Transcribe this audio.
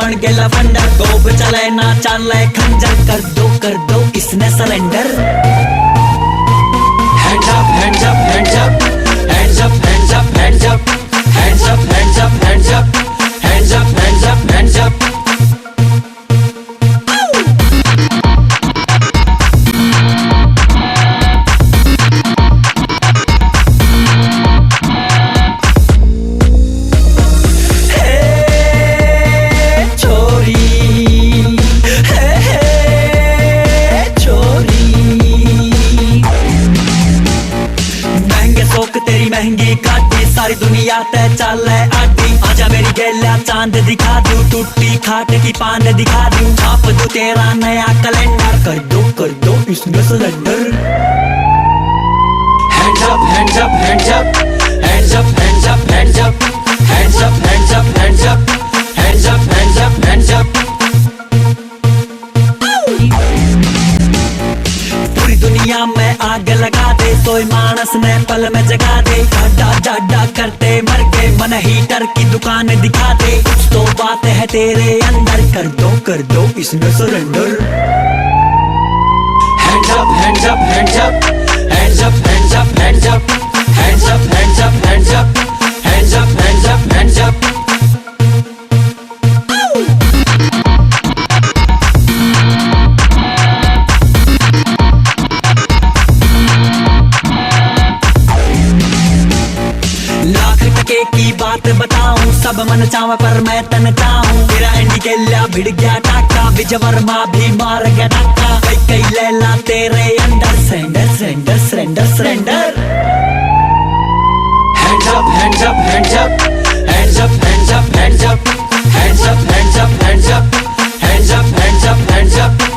बन गया लफंडर, गोब चले ना चले खंजर, कर दो इसने surrender. Hands up, hands up, hands up, hands up, hands up, hands up, hands up, hands up, hands up, hands up, hands up, hands up. तेरी महंगी काटी सारी दुनिया ते चले आटी, आजा मेरी गेला चांद दिखा दूं, टूटी खाट की पान दिखा दूं, छाप दूं तेरा नया कैलेंडर, कर दो इसमें surrender. Hands up, hands up, hands up, hands up, hands up, hands up, hands up, hands up, hands up, hands up, hands up, hands up. पूरी दुनिया में आग लगा दे, सोए मानस ने पल में जगा दे, जाडा करते मर के मन हीटर की दुकान दिखा दे, कुछ तो बात है तेरे अंदर, कर दो इसमें surrender. Hands up, hands up, hands up, hands up, hands up, hands up, hands up, hands up, hands up, hands up, hands up, hands up. Lakh टके की बात बताऊं, सब मन चाव पर मैं तन चाहूं, तेरा इंडी गेला भिड़ गया टाका, विजय वर्मा भी मार गया धक्का, कई लैला तेरे अंदर, surrender surrender surrender surrender. Hands up, hands up, hands up, hands up, hands up, hands up, hands up, hands up, hands up, hands up, hands up, hands up.